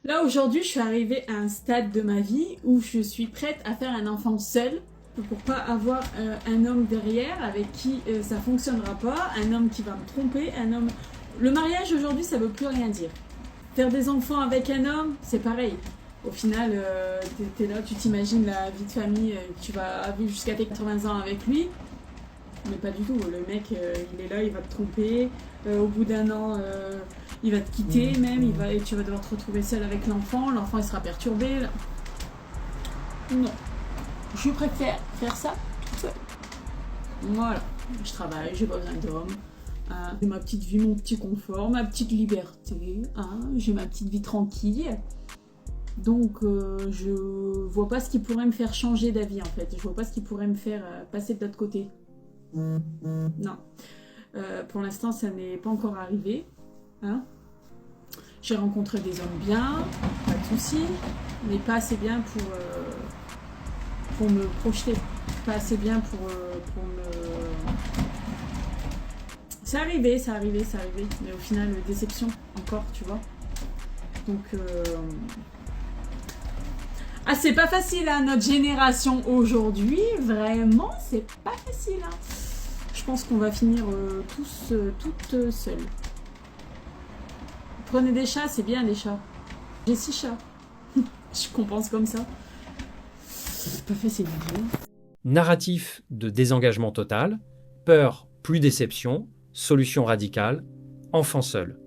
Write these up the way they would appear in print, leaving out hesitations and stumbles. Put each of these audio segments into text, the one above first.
Là aujourd'hui je suis arrivée à un stade de ma vie où je suis prête à faire un enfant seule pour pas avoir un homme derrière avec qui ça fonctionnera pas, un homme qui va me tromper, un homme... Le mariage aujourd'hui ça veut plus rien dire. Faire des enfants avec un homme, c'est pareil. Au final, t'es là, tu t'imagines la vie de famille, tu vas vivre jusqu'à tes 80 ans avec lui. Mais pas du tout, le mec il est là, il va te tromper, au bout d'un an il va te quitter même, et tu vas devoir te retrouver seule avec l'enfant il sera perturbé. Non, je préfère faire ça toute seule. Voilà, je travaille, j'ai pas besoin d'homme. J'ai ma petite vie, mon petit confort, ma petite liberté, j'ai ma petite vie tranquille. Donc je vois pas ce qui pourrait me faire changer d'avis en fait, je vois pas ce qui pourrait me faire passer de l'autre côté. Non, pour l'instant ça n'est pas encore arrivé. J'ai rencontré des hommes bien, pas de soucis, mais pas assez bien pour me projeter, pas assez bien pour me... C'est arrivé, mais au final déception encore, tu vois. Donc c'est pas facile notre génération aujourd'hui, vraiment c'est pas facile. Je pense qu'on va finir toutes seules. Prenez des chats, c'est bien les chats. J'ai 6 chats. Je compense comme ça. C'est pas facile du tout. Narratif de désengagement total, peur plus déception, solution radicale, enfant seul.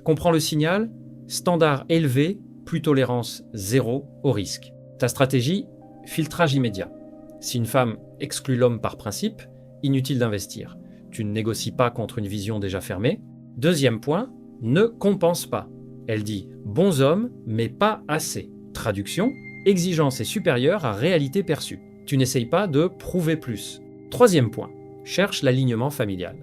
Comprends le signal, standard élevé, plus tolérance zéro au risque. Ta stratégie, filtrage immédiat. Si une femme exclut l'homme par principe, inutile d'investir. Tu ne négocies pas contre une vision déjà fermée. Deuxième point, ne compense pas. Elle dit « bons hommes, mais pas assez ». Traduction, exigence est supérieure à réalité perçue. Tu n'essayes pas de prouver plus. Troisième point, cherche l'alignement familial.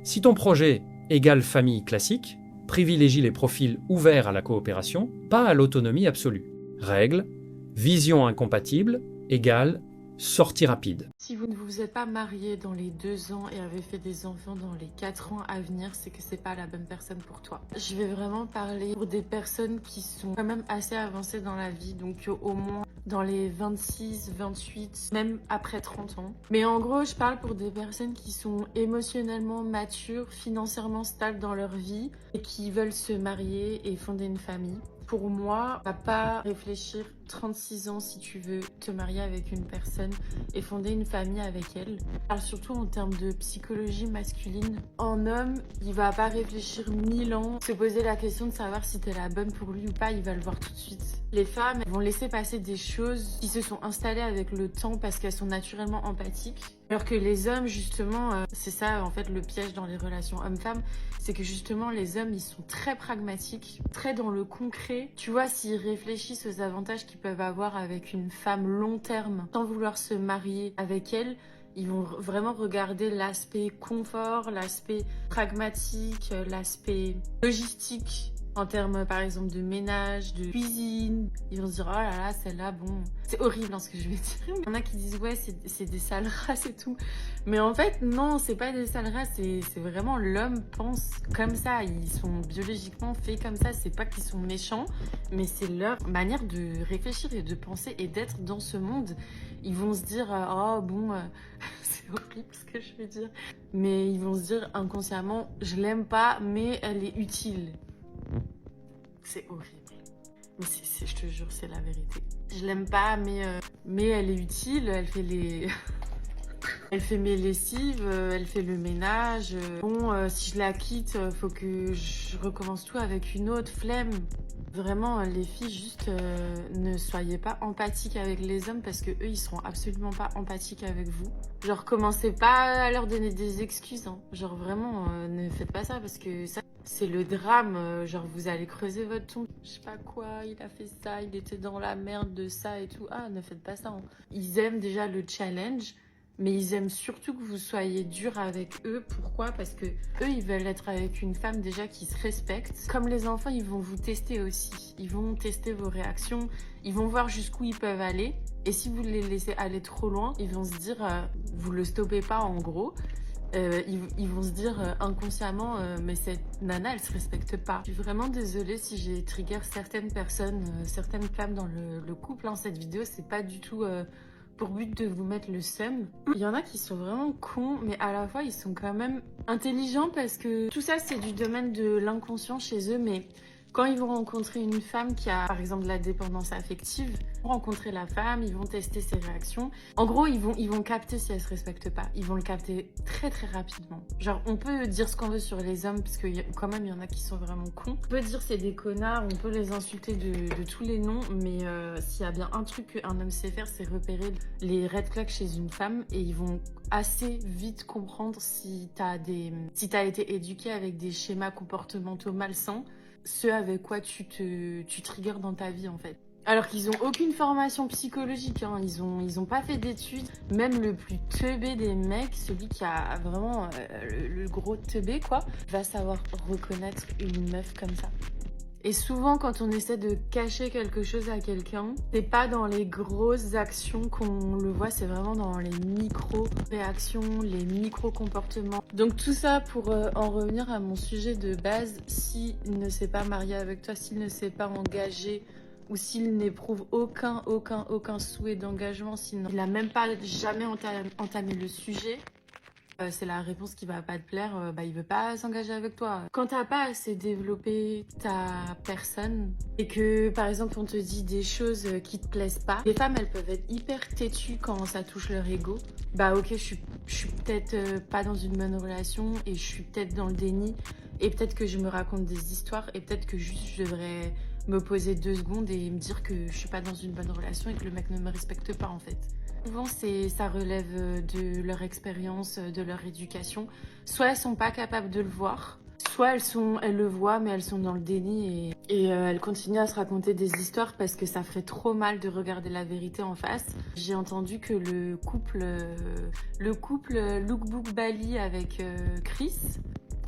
Si ton projet égale famille classique, privilégie les profils ouverts à la coopération, pas à l'autonomie absolue. Règle, vision incompatible égale sortie rapide. Si vous ne vous êtes pas marié dans les 2 ans et avez fait des enfants dans les 4 ans à venir, c'est que c'est pas la bonne personne pour toi. Je vais vraiment parler pour des personnes qui sont quand même assez avancées dans la vie, donc au moins dans les 26, 28, même après 30 ans. Mais en gros, je parle pour des personnes qui sont émotionnellement matures, financièrement stables dans leur vie et qui veulent se marier et fonder une famille. Pour moi, va pas réfléchir 36 ans si tu veux te marier avec une personne et fonder une famille avec elle. Alors surtout en termes de psychologie masculine. En homme, il va pas réfléchir 1000 ans, se poser la question de savoir si t'es la bonne pour lui ou pas, il va le voir tout de suite. Les femmes vont laisser passer des choses qui se sont installées avec le temps parce qu'elles sont naturellement empathiques. Alors que les hommes, justement, c'est ça en fait le piège dans les relations hommes-femmes, c'est que justement les hommes ils sont très pragmatiques, très dans le concret. Tu vois, s'ils réfléchissent aux avantages qu'ils peuvent avoir avec une femme long terme, sans vouloir se marier avec elle, ils vont vraiment regarder l'aspect confort, l'aspect pragmatique, l'aspect logistique. En termes, par exemple, de ménage, de cuisine, ils vont se dire « Oh là là, celle-là, bon... » C'est horrible ce que je vais dire. Il y en a qui disent « Ouais, c'est des sales races et tout. » Mais en fait, non, c'est pas des sales races. C'est vraiment l'homme pense comme ça. Ils sont biologiquement faits comme ça. C'est pas qu'ils sont méchants, mais c'est leur manière de réfléchir et de penser et d'être dans ce monde. Ils vont se dire « Oh, bon... » C'est horrible ce que je vais dire. Mais ils vont se dire inconsciemment « Je l'aime pas, mais elle est utile. » C'est horrible. Mais je te jure, c'est la vérité. Je l'aime pas, mais elle est utile. Elle fait les... elle fait mes lessives, elle fait le ménage. Bon, si je la quitte, faut que je recommence tout avec une autre. Flemme. Vraiment, les filles, juste ne soyez pas empathiques avec les hommes parce que eux, ils seront absolument pas empathiques avec vous. Genre, commencez pas à leur donner des excuses. Genre, vraiment, ne faites pas ça parce que ça, c'est le drame. Genre, vous allez creuser votre tombe. Je sais pas quoi, il a fait ça, il était dans la merde de ça et tout. Ne faites pas ça. Ils aiment déjà le challenge. Mais ils aiment surtout que vous soyez dur avec eux. Pourquoi? Parce que eux, ils veulent être avec une femme déjà qui se respecte. Comme les enfants, ils vont vous tester aussi. Ils vont tester vos réactions. Ils vont voir jusqu'où ils peuvent aller. Et si vous les laissez aller trop loin, ils vont se dire, vous le stoppez pas en gros. ils vont se dire inconsciemment mais cette nana elle se respecte pas. Je suis vraiment désolée si j'ai trigger certaines personnes, certaines femmes dans le couple. Cette vidéo c'est pas du tout pour but de vous mettre le seum. Il y en a qui sont vraiment cons, mais à la fois ils sont quand même intelligents parce que tout ça c'est du domaine de l'inconscient chez eux. Mais quand ils vont rencontrer une femme qui a par exemple de la dépendance affective, ils vont rencontrer la femme, ils vont tester ses réactions. En gros, ils vont capter si elle se respecte pas. Ils vont le capter très très rapidement. Genre, on peut dire ce qu'on veut sur les hommes, parce que quand même, il y en a qui sont vraiment cons. On peut dire c'est des connards, on peut les insulter de tous les noms, mais s'il y a bien un truc qu'un homme sait faire, c'est repérer les red flags chez une femme, et ils vont assez vite comprendre si t'as été éduqué avec des schémas comportementaux malsains, ce avec quoi tu triggers dans ta vie en fait. Alors qu'ils ont aucune formation psychologique, hein. Ils ont pas fait d'études. Même le plus teubé des mecs, celui qui a vraiment le gros teubé quoi, va savoir reconnaître une meuf comme ça. Et souvent, quand on essaie de cacher quelque chose à quelqu'un, c'est pas dans les grosses actions qu'on le voit, c'est vraiment dans les micro-réactions, les micro-comportements. Donc tout ça pour en revenir à mon sujet de base, s'il ne s'est pas marié avec toi, s'il ne s'est pas engagé, ou s'il n'éprouve aucun souhait d'engagement, s'il n'a même pas jamais entamé le sujet, c'est la réponse qui va pas te plaire, il veut pas s'engager avec toi. Quand t'as pas assez développé ta personne et que par exemple on te dit des choses qui te plaisent pas, les femmes elles peuvent être hyper têtues quand ça touche leur ego. Ok, je suis peut-être pas dans une bonne relation et je suis peut-être dans le déni et peut-être que je me raconte des histoires et peut-être que juste je devrais me poser 2 secondes et me dire que je suis pas dans une bonne relation et que le mec ne me respecte pas en fait. Souvent, ça relève de leur expérience, de leur éducation. Soit elles sont pas capables de le voir, soit elles le voient, mais elles sont dans le déni et elles continuent à se raconter des histoires parce que ça ferait trop mal de regarder la vérité en face. J'ai entendu que le couple Lookbook Bali avec Chris,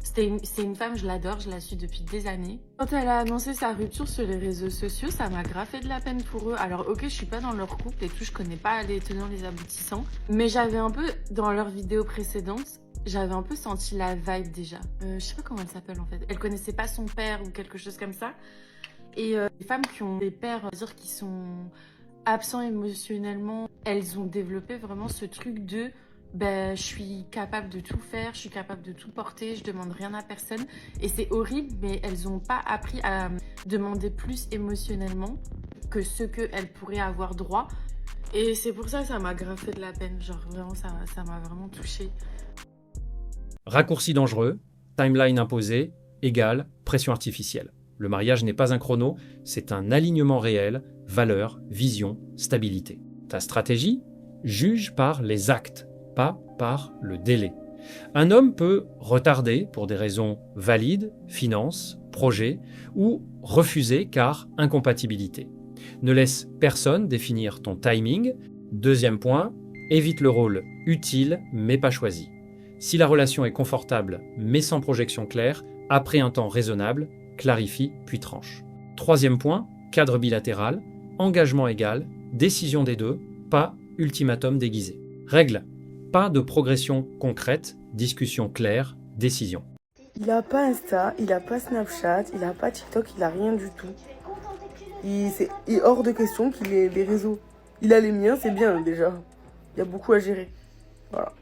c'est une femme, je l'adore, je la suis depuis des années. Quand elle a annoncé sa rupture sur les réseaux sociaux, ça m'a grave fait de la peine pour eux. Alors ok, je suis pas dans leur couple et tout, je connais pas les tenants, les aboutissants. Mais j'avais un peu, dans leurs vidéos précédentes, j'avais un peu senti la vibe déjà. Je sais pas comment elle s'appelle en fait. Elle connaissait pas son père ou quelque chose comme ça. Et les femmes qui ont des pères, dire qui sont absents émotionnellement, elles ont développé vraiment ce truc de... je suis capable de tout faire, je suis capable de tout porter, je demande rien à personne. Et c'est horrible, mais elles n'ont pas appris à demander plus émotionnellement que ce qu'elles pourraient avoir droit. Et c'est pour ça que ça m'a grave fait de la peine. Genre vraiment, ça m'a vraiment touchée. Raccourci dangereux, timeline imposée, égale pression artificielle. Le mariage n'est pas un chrono, c'est un alignement réel, valeurs, vision, stabilité. Ta stratégie, juge par les actes, pas par le délai. Un homme peut retarder pour des raisons valides, finances, projet, ou refuser car incompatibilité. Ne laisse personne définir ton timing. Deuxième point, évite le rôle utile mais pas choisi. Si la relation est confortable mais sans projection claire, après un temps raisonnable, clarifie puis tranche. Troisième point, cadre bilatéral, engagement égal, décision des deux, pas ultimatum déguisé. Règle, pas de progression concrète, discussion claire, décision. Il a pas Insta, il a pas Snapchat, il a pas TikTok, il a rien du tout. Il est hors de question qu'il ait les réseaux. Il a les miens, c'est bien déjà. Il y a beaucoup à gérer. Voilà.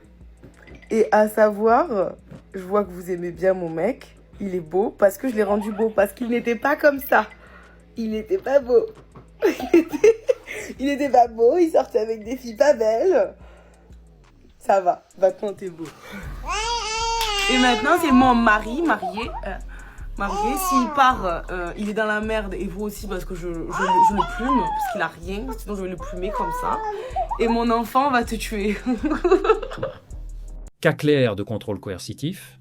Et à savoir, je vois que vous aimez bien mon mec. Il est beau parce que je l'ai rendu beau. Parce qu'il n'était pas comme ça. Il n'était pas beau. Il n'était pas beau, il sortait avec des filles pas belles. Ça va, maintenant t'es beau. Et maintenant c'est mon mari, marié. S'il part, il est dans la merde. Et vous aussi parce que je le plume. Parce qu'il a rien, sinon je vais le plumer comme ça. Et mon enfant va te tuer. Cas clair de contrôle coercitif.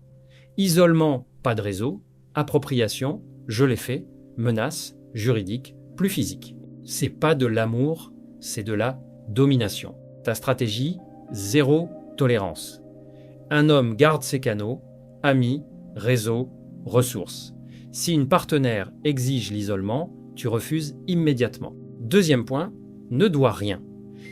Isolement, pas de réseau. Appropriation, je l'ai fait. Menace, juridique, plus physique. C'est pas de l'amour, c'est de la domination. Ta stratégie, zéro tolérance. Un homme garde ses canaux, amis, réseau, ressources. Si une partenaire exige l'isolement, tu refuses immédiatement. Deuxième point, ne doit rien.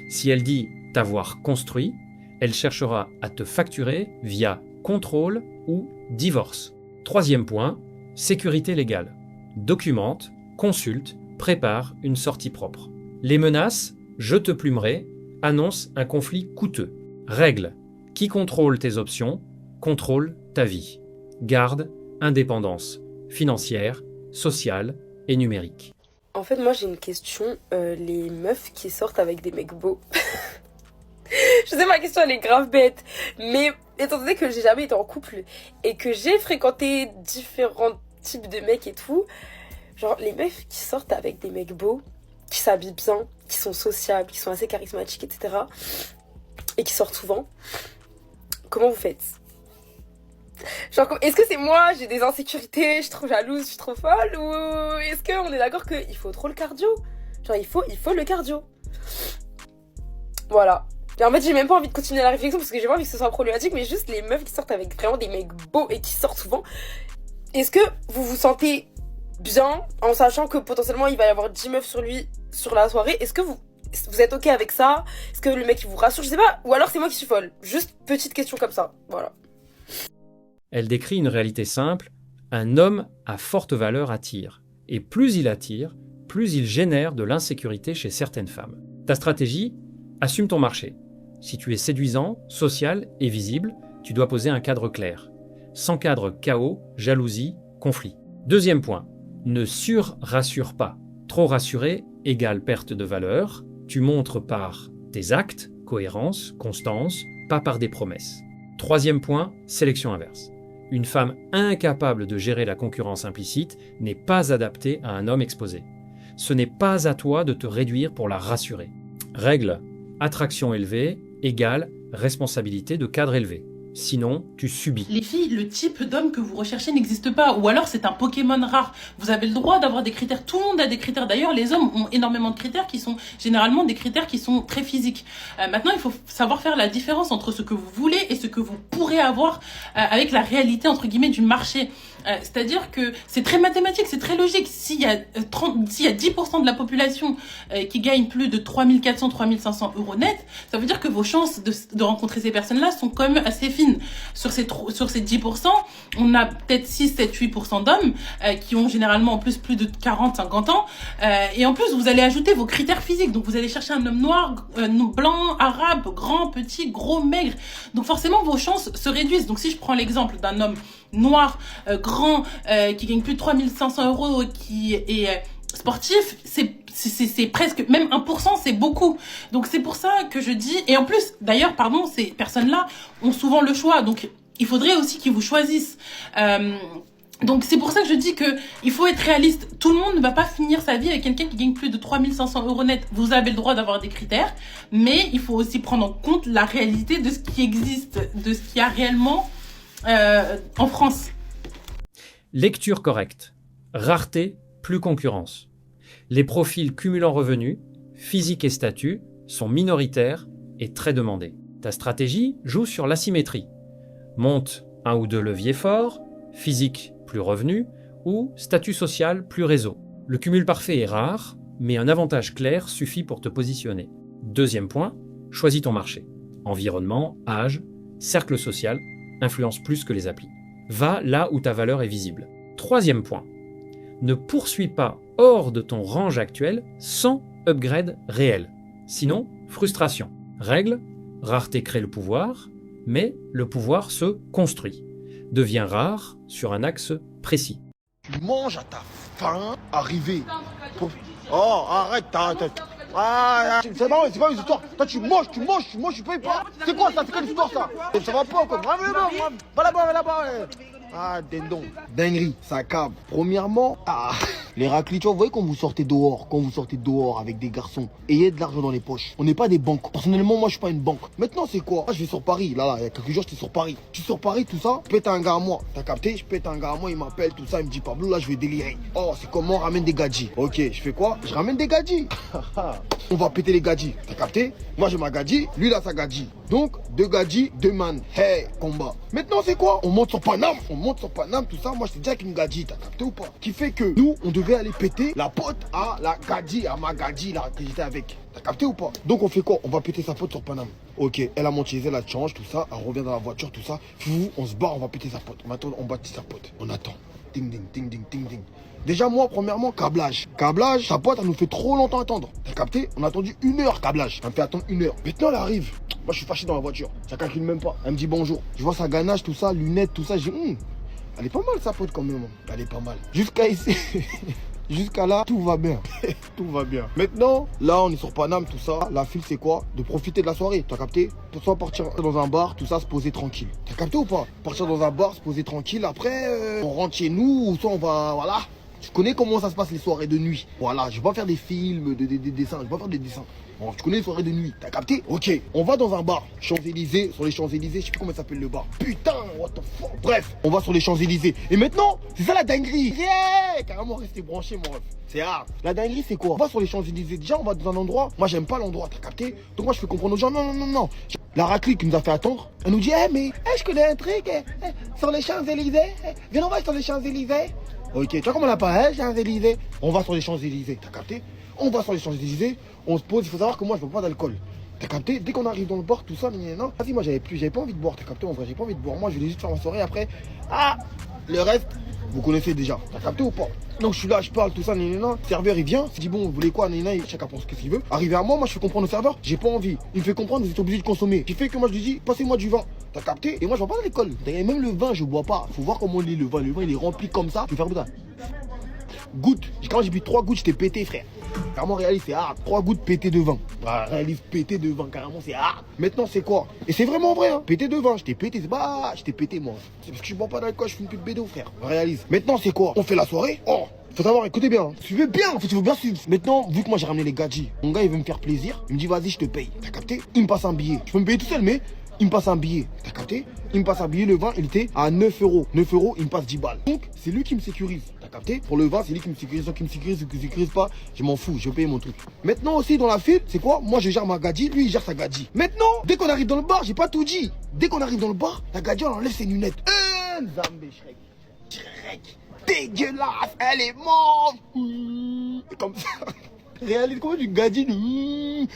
Si elle dit t'avoir construit, elle cherchera à te facturer via contrôle ou divorce. Troisième point, sécurité légale. Documente, consulte, prépare une sortie propre. Les menaces, je te plumerai, annoncent un conflit coûteux. Règle, qui contrôle tes options, contrôle ta vie. Garde, indépendance financière, sociale et numérique. En fait, moi j'ai une question. Les meufs qui sortent avec des mecs beaux. Je sais, ma question elle est grave bête. Mais étant donné que j'ai jamais été en couple et que j'ai fréquenté différents types de mecs et tout, genre les meufs qui sortent avec des mecs beaux, qui s'habillent bien, qui sont sociables, qui sont assez charismatiques, etc. et qui sortent souvent, comment vous faites? Genre, est-ce que c'est moi, j'ai des insécurités, je suis trop jalouse, je suis trop folle, ou est-ce qu'on est d'accord qu'il faut trop le cardio? Genre, il faut le cardio. Voilà. Et en fait, j'ai même pas envie de continuer la réflexion parce que j'ai pas envie que ce soit problématique, mais juste les meufs qui sortent avec vraiment des mecs beaux et qui sortent souvent. Est-ce que vous vous sentez bien en sachant que potentiellement il va y avoir 10 meufs sur lui sur la soirée? Est-ce que vous êtes ok avec ça? Est-ce que le mec il vous rassure? Je sais pas. Ou alors c'est moi qui suis folle. Juste petite question comme ça. Voilà. Elle décrit une réalité simple, un homme à forte valeur attire. Et plus il attire, plus il génère de l'insécurité chez certaines femmes. Ta stratégie, assume ton marché. Si tu es séduisant, social et visible, tu dois poser un cadre clair. Sans cadre, chaos, jalousie, conflit. Deuxième point, ne sur-rassure pas. Trop rassuré égale perte de valeur. Tu montres par tes actes, cohérence, constance, pas par des promesses. Troisième point, sélection inverse. Une femme incapable de gérer la concurrence implicite n'est pas adaptée à un homme exposé. Ce n'est pas à toi de te réduire pour la rassurer. Règle, attraction élevée égale responsabilité de cadre élevé. Sinon, tu subis. Les filles, le type d'homme que vous recherchez n'existe pas. Ou alors, c'est un Pokémon rare. Vous avez le droit d'avoir des critères. Tout le monde a des critères. D'ailleurs, les hommes ont énormément de critères qui sont généralement des critères qui sont très physiques. Maintenant, il faut savoir faire la différence entre ce que vous voulez et ce que vous pourrez avoir avec la réalité, entre guillemets, du marché. C'est-à-dire que c'est très mathématique, c'est très logique. S'il y a 10% de la population qui gagne plus de 3400, 3500 euros net, ça veut dire que vos chances de rencontrer ces personnes-là sont quand même assez fines. Sur ces 10%, on a peut-être 6, 7, 8% d'hommes qui ont généralement en plus de 40, 50 ans. Et en plus, vous allez ajouter vos critères physiques. Donc, vous allez chercher un homme noir, blanc, arabe, grand, petit, gros, maigre. Donc, forcément, vos chances se réduisent. Donc, si je prends l'exemple d'un homme noir, grand, qui gagne plus de 3500 euros, qui est sportif, c'est presque, même 1%, c'est beaucoup. Donc c'est pour ça que je dis, et en plus, d'ailleurs, pardon, ces personnes-là ont souvent le choix, donc il faudrait aussi qu'ils vous choisissent. Donc c'est pour ça que je dis que il faut être réaliste. Tout le monde ne va pas finir sa vie avec quelqu'un qui gagne plus de 3500 euros net. Vous avez le droit d'avoir des critères, mais il faut aussi prendre en compte la réalité de ce qui existe, de ce qu'il y a réellement en France. Lecture correcte. Rareté, plus concurrence. Les profils cumulant revenus, physique et statut sont minoritaires et très demandés. Ta stratégie joue sur l'asymétrie. Monte un ou deux leviers forts, physique plus revenu ou statut social plus réseau. Le cumul parfait est rare, mais un avantage clair suffit pour te positionner. Deuxième point, choisis ton marché. Environnement, âge, cercle social influence plus que les applis. Va là où ta valeur est visible. Troisième point, ne poursuis pas hors de ton range actuel sans upgrade réel. Sinon, frustration. Règle, rareté crée le pouvoir, mais le pouvoir se construit. Devient rare sur un axe précis. Tu manges à ta faim, arrivé. Oh, arrête, Ah, c'est pas une histoire. Toi, tu manges, tu payes pas. C'est quoi ça? C'est quelle histoire ça? Ça va pas quoi? Va là-bas. Ah, dindon. Dinguerie, ça câble. Premièrement, les raclis, tu vois, vous voyez quand vous sortez dehors avec des garçons, ayez de l'argent dans les poches. On n'est pas des banques. Personnellement, moi, je suis pas une banque. Maintenant, c'est quoi? Moi, je vais sur Paris. Là, il y a quelques jours, j'étais sur Paris. Tu sur Paris, tout ça, je pète un gars à moi. T'as capté? Je pète un gars à moi, il m'appelle, tout ça, il me dit, Pablo, là, je vais délirer. Oh, c'est comment on ramène des gadgets. Ok, je fais quoi? Je ramène des gadgets. On va péter les gadgets. T'as capté? Moi, j'ai ma gadget, lui, il a sa gadget. Donc, 2 gadgets, 2 man. Hey, combat. Maintenant, c'est quoi? On monte sur Paname, tout ça. Moi, j'étais déjà avec une gadget, t'as capté ou pas? Qui fait que nous, on devait aller péter la pote à la gadget, à ma gadget, là, que j'étais avec. T'as capté ou pas? Donc, on fait quoi? On va péter sa pote sur Paname. Ok, elle a monté, elle a change, tout ça. Elle revient dans la voiture, tout ça. Fou, on se barre, on va péter sa pote. On attend, on bâtit sa pote. On attend. Ding, ding, ding, ding, ding, ding. Déjà, moi, premièrement, câblage. Câblage, sa pote, elle nous fait trop longtemps attendre. T'as capté? On a attendu 1 heure, câblage. Elle me fait attendre 1 heure. Maintenant, elle arrive. Moi, je suis fâché dans la voiture. Ça calcule même pas. Elle me dit bonjour. Je vois sa ganache, tout ça, lunettes, tout ça. Je dis, elle est pas mal, sa pote, quand même. Elle est pas mal. Jusqu'à ici. Jusqu'à là, tout va bien. Tout va bien. Maintenant, là, on est sur Paname, tout ça. La file, c'est quoi? De profiter de la soirée. T'as capté? Pour soit partir dans un bar, tout ça, se poser tranquille. T'as capté ou pas? Partir dans un bar, se poser tranquille. Après, on rentre chez nous, ou soit on va, voilà. Tu connais comment ça se passe les soirées de nuit. Voilà, je vais pas faire des films, des dessins. Je vais pas faire des dessins. Bon, tu connais les soirées de nuit, t'as capté? Ok, on va dans un bar, Champs-Élysées, sur les Champs-Élysées, je sais plus comment ça s'appelle le bar. Putain, what the fuck. Bref, on va sur les Champs-Élysées. Et maintenant, c'est ça la dinguerie. Yeah, carrément rester branché, mon ref. C'est hard. La dinguerie, c'est quoi? On va sur les Champs-Élysées. Déjà, on va dans un endroit. Moi, j'aime pas l'endroit, t'as capté? Donc, moi, je fais comprendre aux gens, non. La raclée qui nous a fait attendre, elle nous dit, mais je connais un truc, sur les Champs-Élysées. Viens, on va sur les Champs-Élysées. Ok, tu vois comment on a pas, Champs-Élysées? On va sur les Champs-Élysées, t'as capté? On va sur les Champs-Élysées, on se pose, il faut savoir que moi je bois pas d'alcool. T'as capté? Dès qu'on arrive dans le bar, tout ça, non. Vas-y, moi j'avais pas envie de boire, t'as capté? En vrai, j'ai pas envie de boire. Moi je voulais juste faire ma soirée après. Le reste, vous connaissez déjà. T'as capté ou pas? Donc je suis là, je parle, tout ça, non. Serveur il vient, il dit bon, vous voulez quoi, chacun pense ce qu'il veut. Arrivé à moi, je fais comprendre au serveur, j'ai pas envie. Il me fait comprendre, vous êtes obligé de consommer. Ce qui fait que moi je lui dis, passez-moi du vin. T'as capté? Et moi je bois pas d'alcool. Même le vin, je bois pas. Faut voir comment il est le vin. Le vin il est rempli comme ça. Je vais faire ça. Goutte. Quand j'ai bu 3 gouttes, j'étais pété, frère. Carrément, réalise, c'est hard. 3 gouttes pété de vin. Réalise, pété de vin, carrément, c'est hard. Maintenant, c'est quoi? Et c'est vraiment vrai, hein. Pété de vin, j'étais pété, c'est pas. J'étais pété, moi. C'est parce que je bois pas d'alcool, je fume plus de bédo, frère. Réalise. Maintenant, c'est quoi? On fait la soirée? Faut savoir, écoutez bien. Suivez bien, en fait, il faut bien suivre. Maintenant, vu que moi j'ai ramené les gadgets, mon gars, il veut me faire plaisir. Il me dit, vas-y, je te paye. T'as capté? Il me passe un billet. Je peux me payer tout seul, mais il me passe un billet. T'as capté? Il me passe un billet, le vin, il était à 9 euros. 9 euros, il me passe 10 balles. Donc, c'est lui qui me sécurise. T'as capté? Pour le vin, c'est lui qui me sécurise. Donc, il me sécurise ou qu'il me sécurise pas, je m'en fous, je vais payer mon truc. Maintenant aussi, dans la file, c'est quoi? Moi, je gère ma gadji, lui, il gère sa gadji. Maintenant, dès qu'on arrive dans le bar, j'ai pas tout dit. Dès qu'on arrive dans le bar, la gadji, elle enlève ses lunettes. Zambé Shrek. Shrek. Dégueulasse, elle est morte. Comme ça. Réalise comment tu gadji.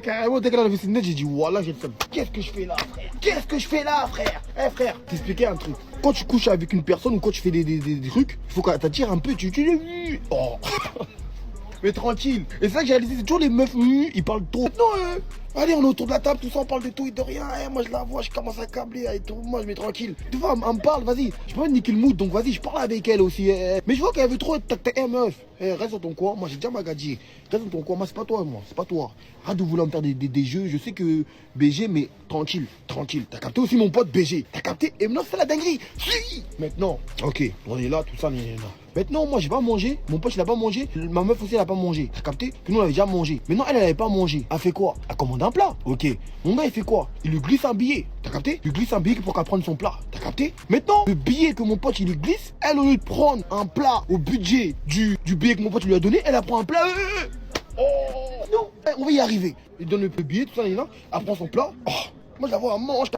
Carrément, dès qu'elle a enlevé ses lunettes, j'ai dit, voilà, j'ai le seum. Qu'est-ce que je fais là, frère? Qu'est-ce que je fais là, frère? Frère, t'expliquer un truc. Quand tu couches avec une personne ou quand tu fais des trucs, il faut qu'elle t'attire un peu, tu l'as vu. Mais tranquille. Et c'est ça que j'ai réalisé, c'est toujours les meufs, ils parlent trop. Non, allez, on est autour de la table, tout ça, on parle de tout et de rien. Moi, je la vois, je commence à câbler, et tout, moi, je mets tranquille. Tu vois, elle me parle, vas-y. Je peux pas niquer le mood, donc vas-y, je parle avec elle aussi. Mais je vois qu'elle veut trop être meuf. Reste dans ton coin, moi, j'ai déjà ma gadji. Reste dans ton coin, moi, c'est pas toi, moi, c'est pas toi. Arrête de vouloir me faire des jeux. Je sais que BG, mais tranquille. T'as capté aussi mon pote BG. T'as capté? Et maintenant, c'est la dinguerie. Si. Maintenant, ok, on est là, tout ça, Maintenant, moi, j'ai pas mangé. Mon pote, il a pas mangé. Ma meuf aussi, elle a pas mangé. T'as capté? Que nous, on avait déjà mangé. Maintenant, elle avait pas mangé. Elle fait quoi? Elle commande un plat. Ok. Mon gars, il fait quoi? Il lui glisse un billet. T'as capté? Il lui glisse un billet pour qu'elle prenne son plat. T'as capté? Maintenant, le billet que mon pote, il lui glisse, elle, au lieu de prendre un plat au budget du billet que mon pote lui a donné, elle a pris un plat. Non, on va y arriver. Il donne le billet, tout ça, elle prend son plat. Moi, je la vois, elle mange.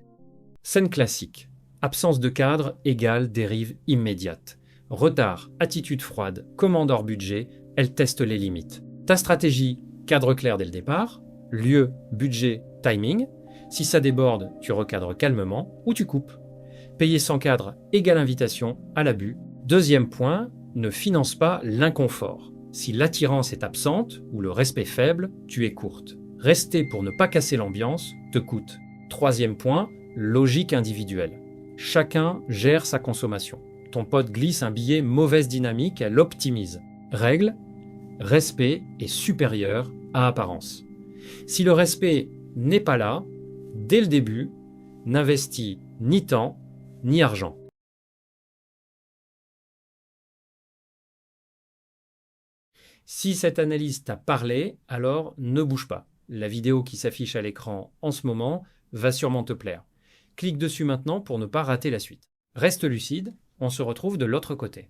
Scène classique. Absence de cadre égale dérive immédiate. Retard, attitude froide, commande hors budget, elle teste les limites. Ta stratégie, cadre clair dès le départ, lieu, budget, timing. Si ça déborde, tu recadres calmement ou tu coupes. Payer sans cadre égale invitation à l'abus. Deuxième point, ne finance pas l'inconfort. Si l'attirance est absente ou le respect faible, tu es courte. Rester pour ne pas casser l'ambiance te coûte. Troisième point, logique individuelle. Chacun gère sa consommation. Ton pote glisse un billet mauvaise dynamique, elle optimise. Règle, respect est supérieur à apparence. Si le respect n'est pas là, dès le début, n'investis ni temps ni argent. Si cette analyse t'a parlé, alors ne bouge pas. La vidéo qui s'affiche à l'écran en ce moment va sûrement te plaire. Clique dessus maintenant pour ne pas rater la suite. Reste lucide, on se retrouve de l'autre côté.